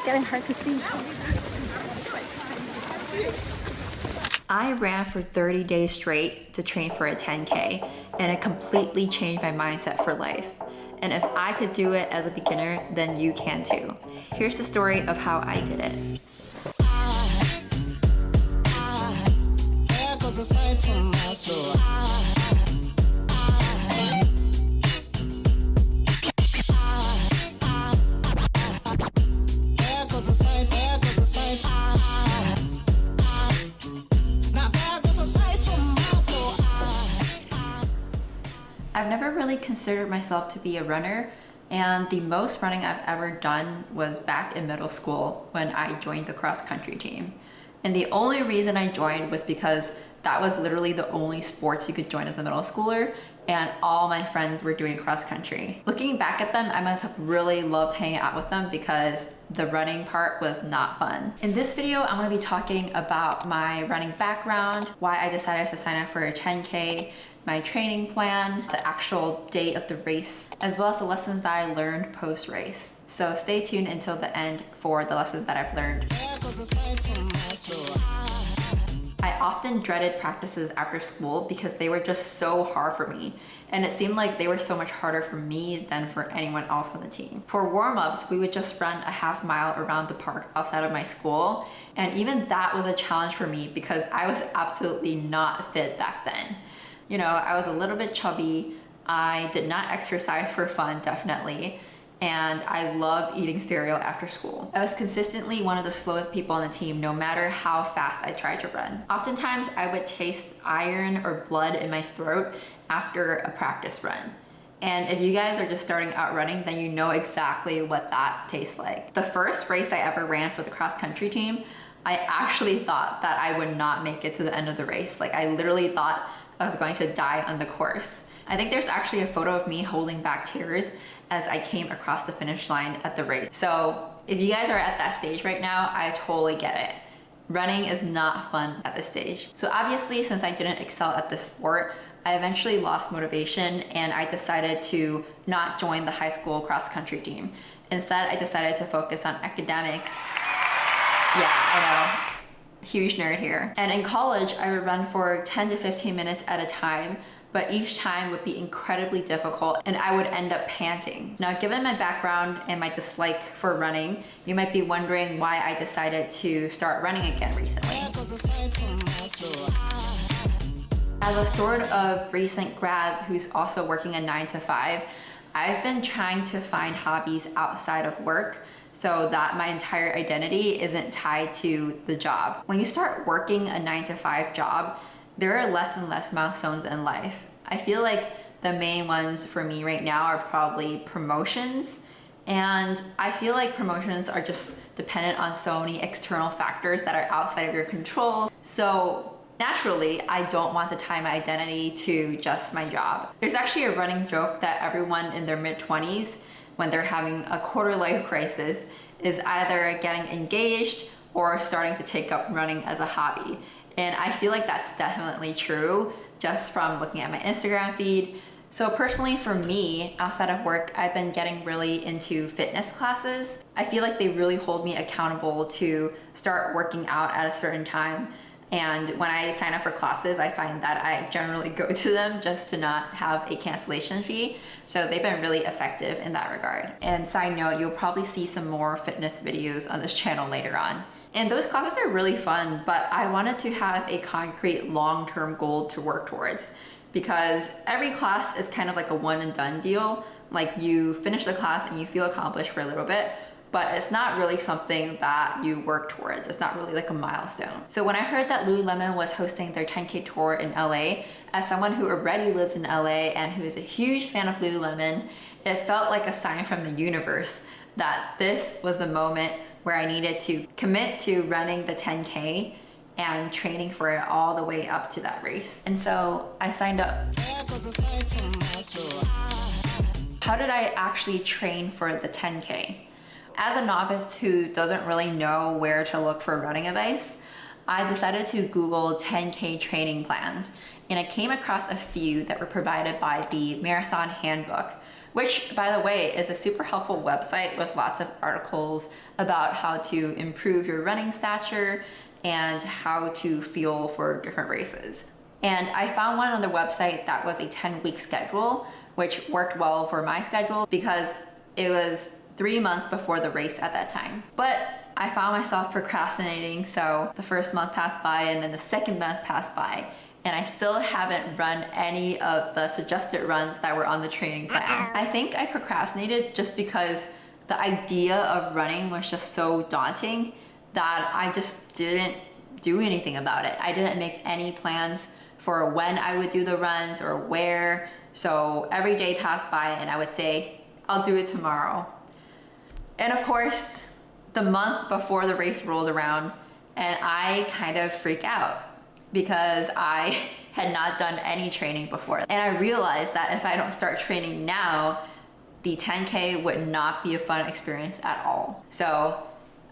getting hard to see. I ran for 30 days straight to train for a 10K, and it completely changed my mindset for life. And if I could do it as a beginner, then you can too. Here's the story of how I did it. I've never really considered myself to be a runner, and the most running I've ever done was back in middle school when I joined the cross country team. And the only reason I joined was because that was literally the only sports you could join as a middle schooler, and all my friends were doing cross country. Looking back at them, I must have really loved hanging out with them because the running part was not fun. In this video, I'm gonna be talking about my running background, why I decided to sign up for a 10K, my training plan, the actual date of the race, as well as the lessons that I learned post-race. So stay tuned until the end for the lessons that I've learned. I often dreaded practices after school because they were just so hard for me. And it seemed like they were so much harder for me than for anyone else on the team. For warm-ups, we would just run a half mile around the park outside of my school. And even that was a challenge for me because I was absolutely not fit back then. You know, I was a little bit chubby. I did not exercise for fun, definitely. And I love eating cereal after school. I was consistently one of the slowest people on the team, no matter how fast I tried to run. Oftentimes, I would taste iron or blood in my throat after a practice run. And if you guys are just starting out running, then you know exactly what that tastes like. The first race I ever ran for the cross country team, I actually thought that I would not make it to the end of the race. Like, I literally thought I was going to die on the course. I think there's actually a photo of me holding back tears as I came across the finish line at the race. So if you guys are at that stage right now, I totally get it. Running is not fun at this stage. So obviously, since I didn't excel at this sport, I eventually lost motivation and I decided to not join the high school cross country team. Instead, I decided to focus on academics. Yeah, I know. Huge nerd here. And in college, I would run for 10 to 15 minutes at a time, but each time would be incredibly difficult and I would end up panting. Now, given my background and my dislike for running, you might be wondering why I decided to start running again recently. As a sort of recent grad who's also working a 9 to 5, I've been trying to find hobbies outside of work so that my entire identity isn't tied to the job. When you start working a 9 to 5 job, there are less and less milestones in life. I feel like the main ones for me right now are probably promotions. And I feel like promotions are just dependent on so many external factors that are outside of your control. So naturally, I don't want to tie my identity to just my job. There's actually a running joke that everyone in their mid-20s, when they're having a quarter life crisis, is either getting engaged or starting to take up running as a hobby. And I feel like that's definitely true just from looking at my Instagram feed. So personally for me, outside of work, I've been getting really into fitness classes. I feel like they really hold me accountable to start working out at a certain time. And when I sign up for classes, I find that I generally go to them just to not have a cancellation fee. So they've been really effective in that regard. And side note, you'll probably see some more fitness videos on this channel later on. And those classes are really fun, but I wanted to have a concrete long-term goal to work towards because every class is kind of like a one and done deal. Like you finish the class and you feel accomplished for a little bit, but it's not really something that you work towards. It's not really like a milestone. So when I heard that Lululemon was hosting their 10K tour in LA, as someone who already lives in LA and who is a huge fan of Lululemon, it felt like a sign from the universe that this was the moment where I needed to commit to running the 10K and training for it all the way up to that race. And so I signed up. How did I actually train for the 10K? As a novice who doesn't really know where to look for running advice, I decided to Google 10K training plans, and I came across a few that were provided by the Marathon Handbook, which, by the way, is a super helpful website with lots of articles about how to improve your running stature and how to feel for different races. And I found one on the website that was a 10-week schedule, which worked well for my schedule because it was 3 months before the race at that time. But I found myself procrastinating, so the first month passed by and then the second month passed by, and I still haven't run any of the suggested runs that were on the training plan. I think I procrastinated just because the idea of running was just so daunting that I just didn't do anything about it. I didn't make any plans for when I would do the runs or where. So every day passed by and I would say, I'll do it tomorrow. And of course, the month before the race rolls around and I kind of freak out because I had not done any training before. And I realized that if I don't start training now, the 10K would not be a fun experience at all. So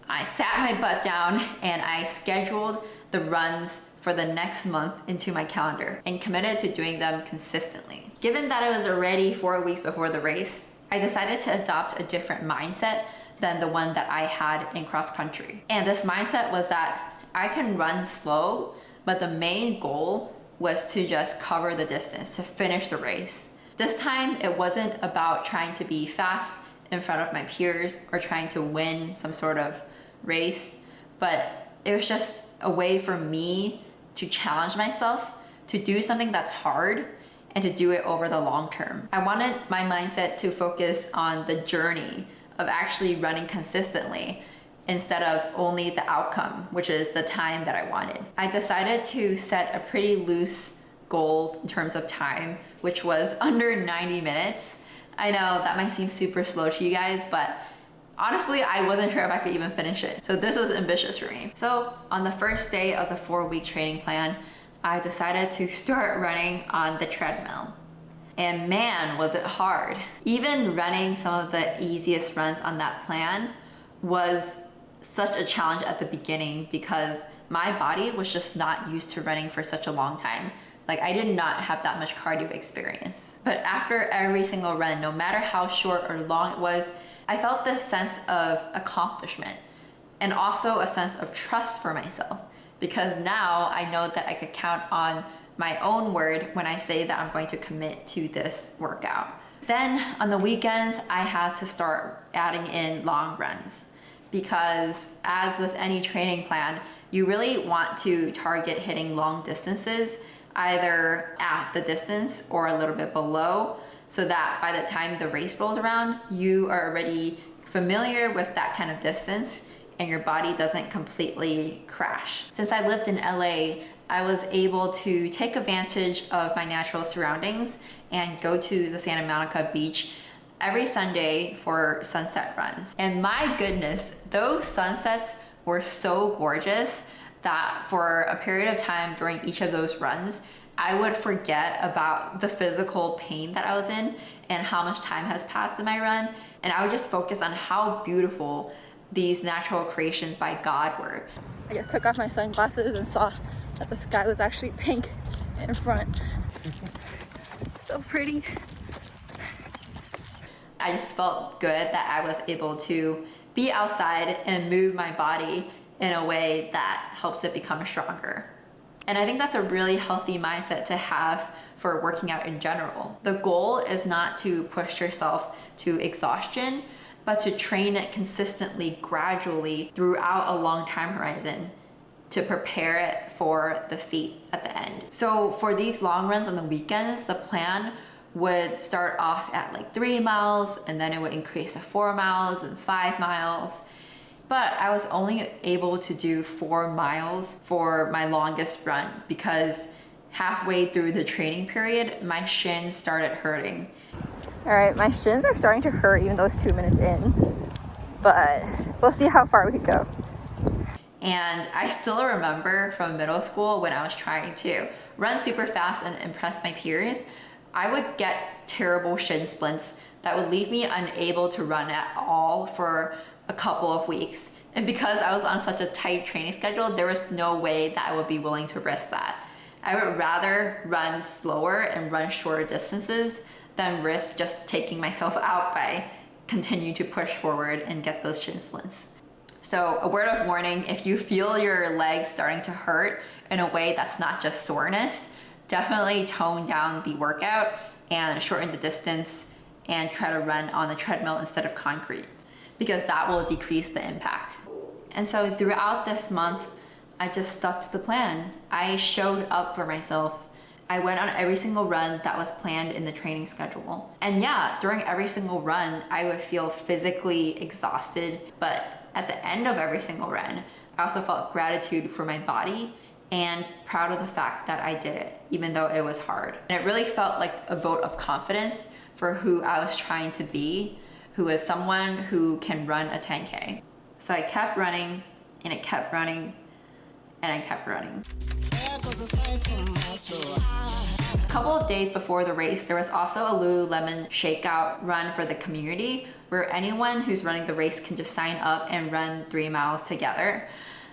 I sat my butt down and I scheduled the runs for the next month into my calendar and committed to doing them consistently. Given that it was already 4 weeks before the race, I decided to adopt a different mindset than the one that I had in cross country. And this mindset was that I can run slow, but the main goal was to just cover the distance, to finish the race. This time, it wasn't about trying to be fast in front of my peers or trying to win some sort of race, but it was just a way for me to challenge myself to do something that's hard and to do it over the long term. I wanted my mindset to focus on the journey of actually running consistently instead of only the outcome, which is the time that I wanted. I decided to set a pretty loose goal in terms of time, which was under 90 minutes. I know that might seem super slow to you guys, but honestly, I wasn't sure if I could even finish it. So this was ambitious for me. So on the first day of the 4-week training plan, I decided to start running on the treadmill. And man, was it hard. Even running some of the easiest runs on that plan was such a challenge at the beginning because my body was just not used to running for such a long time. Like, I did not have that much cardio experience. But after every single run, no matter how short or long it was, I felt this sense of accomplishment and also a sense of trust for myself, because now I know that I could count on my own word when I say that I'm going to commit to this workout. Then on the weekends, I had to start adding in long runs because, as with any training plan, you really want to target hitting long distances either at the distance or a little bit below, so that by the time the race rolls around, you are already familiar with that kind of distance and your body doesn't completely crash. Since I lived in LA, I was able to take advantage of my natural surroundings and go to the Santa Monica beach every Sunday for sunset runs. And my goodness, those sunsets were so gorgeous that for a period of time during each of those runs, I would forget about the physical pain that I was in and how much time has passed in my run. And I would just focus on how beautiful these natural creations by God were. I just took off my sunglasses and saw that the sky was actually pink in front. So pretty. I just felt good that I was able to be outside and move my body in a way that helps it become stronger. And I think that's a really healthy mindset to have for working out in general. The goal is not to push yourself to exhaustion, but to train it consistently, gradually throughout a long time horizon to prepare it for the feat at the end. So for these long runs on the weekends, the plan would start off at like 3 miles, and then it would increase to 4 miles and 5 miles. But I was only able to do 4 miles for my longest run because halfway through the training period, my shins started hurting. All right, my shins are starting to hurt even though it's 2 minutes in, but we'll see how far we go. And I still remember from middle school when I was trying to run super fast and impress my peers, I would get terrible shin splints that would leave me unable to run at all for a couple of weeks. And because I was on such a tight training schedule, there was no way that I would be willing to risk that. I would rather run slower and run shorter distances than risk just taking myself out by continue to push forward and get those shin splints. So a word of warning, if you feel your legs starting to hurt in a way that's not just soreness, definitely tone down the workout and shorten the distance and try to run on the treadmill instead of concrete, because that will decrease the impact. And so throughout this month, I just stuck to the plan. I showed up for myself. I went on every single run that was planned in the training schedule. And yeah, during every single run, I would feel physically exhausted, but at the end of every single run, I also felt gratitude for my body and proud of the fact that I did it, even though it was hard. And it really felt like a vote of confidence for who I was trying to be, who is someone who can run a 10K. So I kept running, and it kept running, and I kept running. A couple of days before the race, there was also a Lululemon shakeout run for the community where anyone who's running the race can just sign up and run 3 miles together.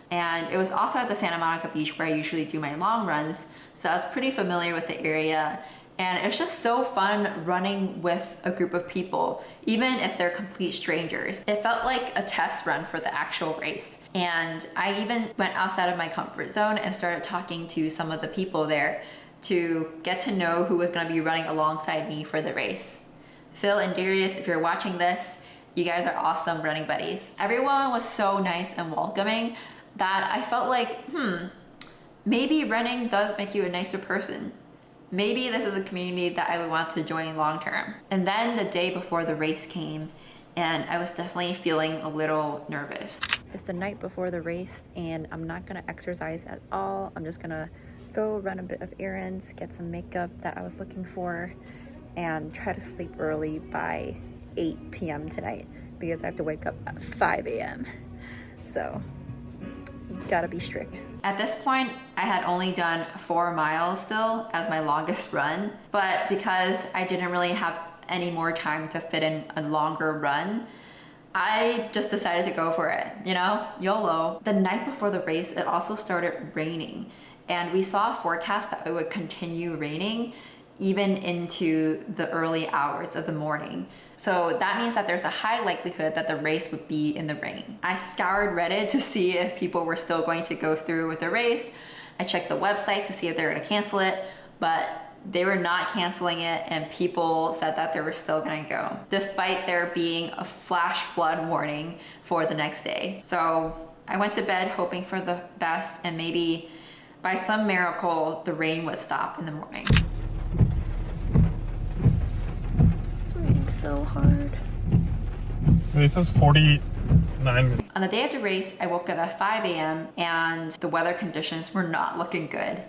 And it was also at the Santa Monica beach where I usually do my long runs, so I was pretty familiar with the area. And it was just so fun running with a group of people, even if they're complete strangers. It felt like a test run for the actual race. And I even went outside of my comfort zone and started talking to some of the people there to get to know who was gonna be running alongside me for the race. Phil and Darius, if you're watching this, you guys are awesome running buddies. Everyone was so nice and welcoming that I felt like, maybe running does make you a nicer person. Maybe this is a community that I would want to join long term. And then the day before the race came, and I was definitely feeling a little nervous. It's the night before the race, and I'm not gonna exercise at all. I'm just gonna go run a bit of errands, get some makeup that I was looking for, and try to sleep early by 8 p.m. tonight because I have to wake up at 5 a.m. So, gotta be strict. At this point, I had only done 4 miles still as my longest run, but because I didn't really have any more time to fit in a longer run, I just decided to go for it, you know, YOLO. The night before the race, it also started raining, and we saw a forecast that it would continue raining even into the early hours of the morning. So that means that there's a high likelihood that the race would be in the rain. I scoured Reddit to see if people were still going to go through with the race. I checked the website to see if they were gonna cancel it, but they were not canceling it, and people said that they were still gonna go, despite there being a flash flood warning for the next day. So I went to bed hoping for the best, and maybe by some miracle, the rain would stop in the morning. So hard. It says 49 minutes. On the day of the race, I woke up at 5 a.m. and the weather conditions were not looking good.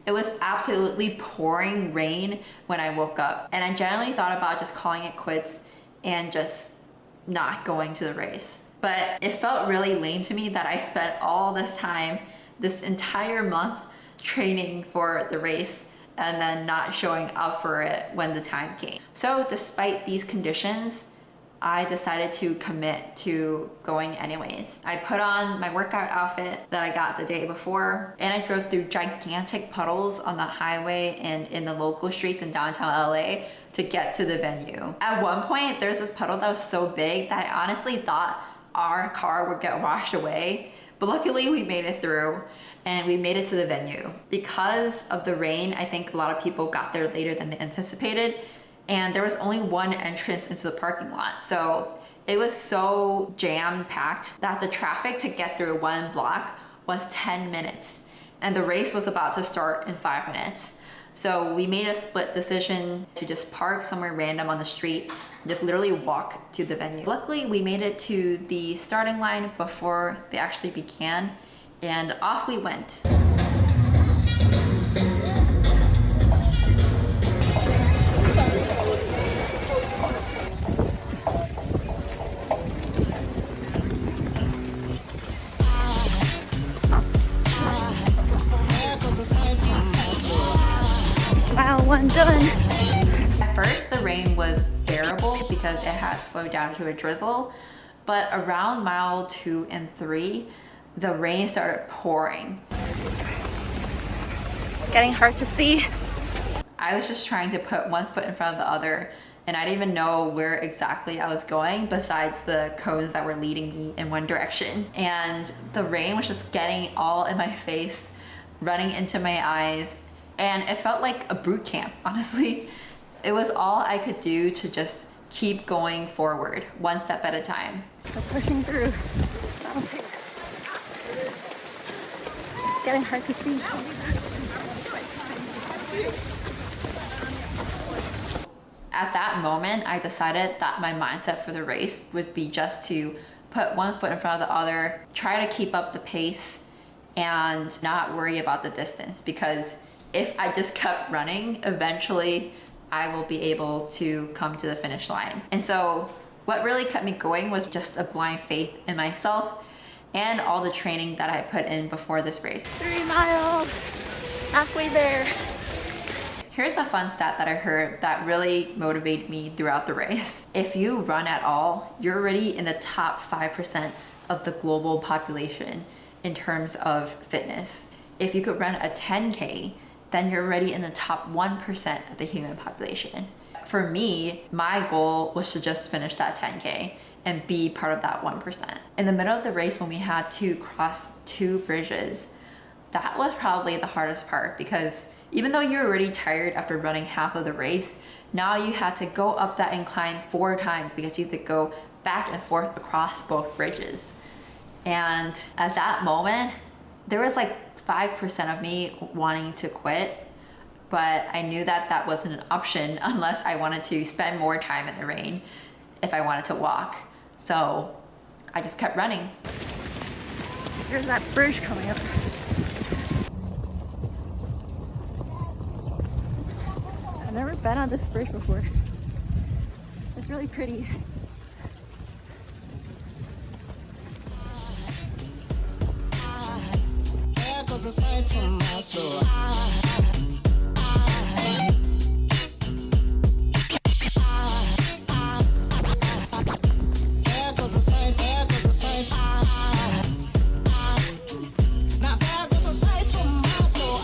It was absolutely pouring rain when I woke up, and I generally thought about just calling it quits and just not going to the race. But it felt really lame to me that I spent all this time, this entire month, training for the race and then not showing up for it when the time came. So despite these conditions, I decided to commit to going anyways. I put on my workout outfit that I got the day before, and I drove through gigantic puddles on the highway and in the local streets in downtown LA to get to the venue. At one point, there's this puddle that was so big that I honestly thought our car would get washed away, but luckily we made it through and we made it to the venue. Because of the rain, I think a lot of people got there later than they anticipated, and there was only one entrance into the parking lot. So it was so jam-packed that the traffic to get through one block was 10 minutes, and the race was about to start in 5 minutes. So we made a split decision to just park somewhere random on the street and just literally walk to the venue. Luckily, we made it to the starting line before they actually began, and off we went. Mile 1 done. At first, the rain was bearable because it had slowed down to a drizzle, but around mile 2 and 3, the rain started pouring. It's getting hard to see. I was just trying to put one foot in front of the other, and I didn't even know where exactly I was going besides the cones that were leading me in one direction. And the rain was just getting all in my face, running into my eyes, and it felt like a boot camp, honestly. It was all I could do to just keep going forward, one step at a time. We're pushing through, bouncing. It's getting hard to see. At that moment, I decided that my mindset for the race would be just to put one foot in front of the other, try to keep up the pace, and not worry about the distance, because if I just kept running, eventually I will be able to come to the finish line. And so what really kept me going was just a blind faith in myself and all the training that I put in before this race. 3 miles, halfway there. Here's a fun stat that I heard that really motivated me throughout the race. If you run at all, you're already in the top 5% of the global population in terms of fitness. If you could run a 10K, then you're already in the top 1% of the human population. For me, my goal was to just finish that 10K and be part of that 1%. In the middle of the race, when we had to cross 2 bridges, that was probably the hardest part, because even though you're already tired after running half of the race, now you had to go up that incline 4 times because you had to go back and forth across both bridges. And at that moment, there was like 5% of me wanting to quit, but I knew that that wasn't an option unless I wanted to spend more time in the rain if I wanted to walk. So I just kept running. There's that bridge coming up. I've never been on this bridge before. It's really pretty. There goes a sight from my soul. There goes a sight, there goes a sight. Now there goes a sight from my soul.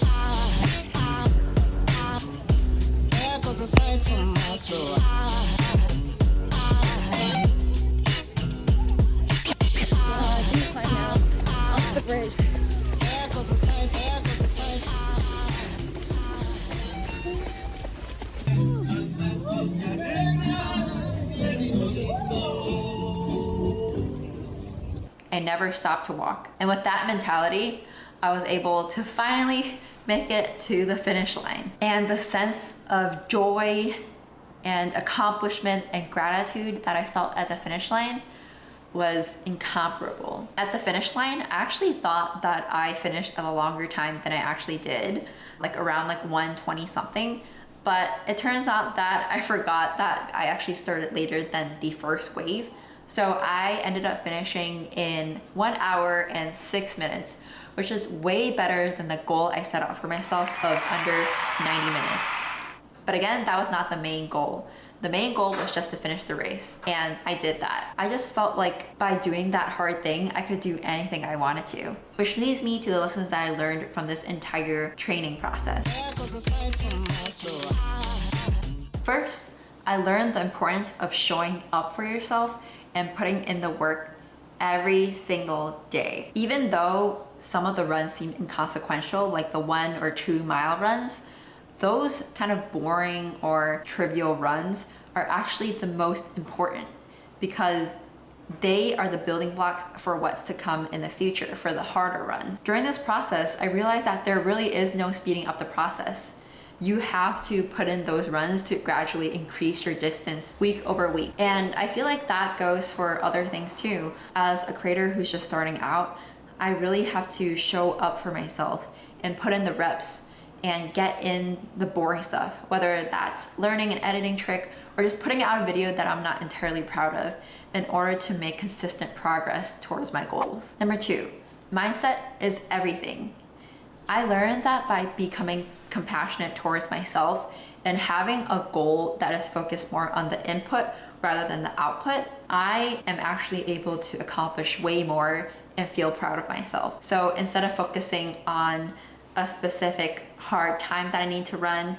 There goes a sight from my soul. Decline now, off the bridge. There goes a sight, there goes a sight. I never stopped to walk. And with that mentality, I was able to finally make it to the finish line. And the sense of joy and accomplishment and gratitude that I felt at the finish line was incomparable. At the finish line, I actually thought that I finished at a longer time than I actually did, like around like 1:20 something. But it turns out that I forgot that I actually started later than the first wave. So I ended up finishing in 1 hour and 6 minutes, which is way better than the goal I set out for myself of under 90 minutes. But again, that was not the main goal. The main goal was just to finish the race, and I did that. I just felt like by doing that hard thing, I could do anything I wanted to. Which leads me to the lessons that I learned from this entire training process. There goes a sight from my soul. First, I learned the importance of showing up for yourself and putting in the work every single day. Even though some of the runs seem inconsequential, like the 1 or 2 mile runs, those kind of boring or trivial runs are actually the most important, because they are the building blocks for what's to come in the future, for the harder runs. During this process, I realized that there really is no speeding up the process. You have to put in those runs to gradually increase your distance week over week. And I feel like that goes for other things too. As a creator who's just starting out, I really have to show up for myself and put in the reps and get in the boring stuff, whether that's learning an editing trick or just putting out a video that I'm not entirely proud of, in order to make consistent progress towards my goals. Number 2, mindset is everything. I learned that by becoming compassionate towards myself and having a goal that is focused more on the input rather than the output, I am actually able to accomplish way more and feel proud of myself. So instead of focusing on a specific hard time that I need to run,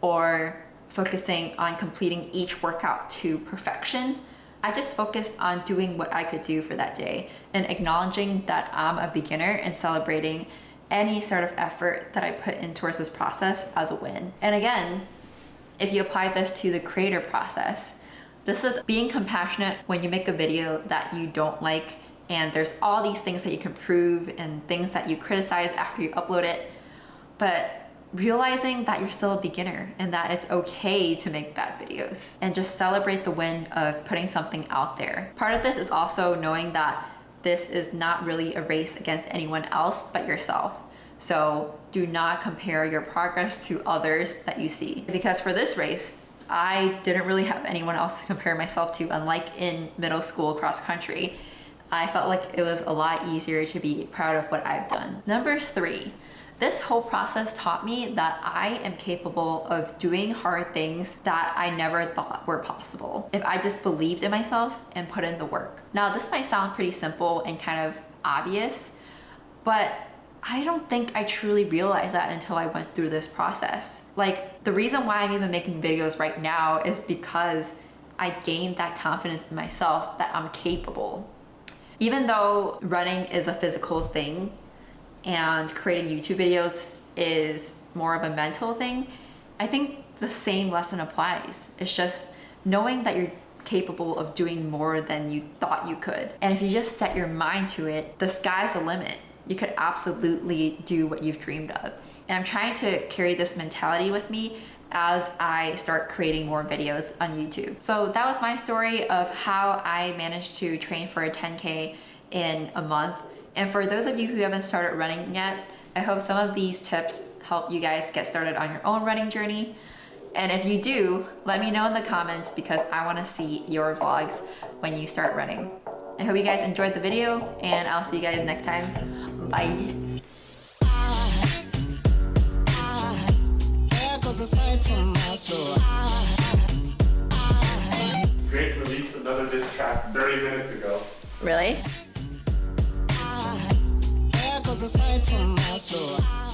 or focusing on completing each workout to perfection. I just focused on doing what I could do for that day and acknowledging that I'm a beginner and celebrating any sort of effort that I put in towards this process as a win. And again, if you apply this to the creator process, this is being compassionate when you make a video that you don't like and there's all these things that you can improve and things that you criticize after you upload it, but realizing that you're still a beginner and that it's okay to make bad videos and just celebrate the win of putting something out there. Part of this is also knowing that this is not really a race against anyone else but yourself. So do not compare your progress to others that you see. Because for this race, I didn't really have anyone else to compare myself to, unlike in middle school cross country. I felt like it was a lot easier to be proud of what I've done. Number 3, this whole process taught me that I am capable of doing hard things that I never thought were possible if I just believed in myself and put in the work. Now, this might sound pretty simple and kind of obvious, but I don't think I truly realized that until I went through this process. Like, the reason why I'm even making videos right now is because I gained that confidence in myself that I'm capable. Even though running is a physical thing and creating YouTube videos is more of a mental thing, I think the same lesson applies. It's just knowing that you're capable of doing more than you thought you could. And if you just set your mind to it, the sky's the limit. You could absolutely do what you've dreamed of. And I'm trying to carry this mentality with me as I start creating more videos on YouTube. So that was my story of how I managed to train for a 10K in a month. And for those of you who haven't started running yet, I hope some of these tips help you guys get started on your own running journey. And if you do, let me know in the comments because I want to see your vlogs when you start running. I hope you guys enjoyed the video and I'll see you guys next time. Bye. Drake released another diss track 30 minutes ago. Really? Cause aside from my soul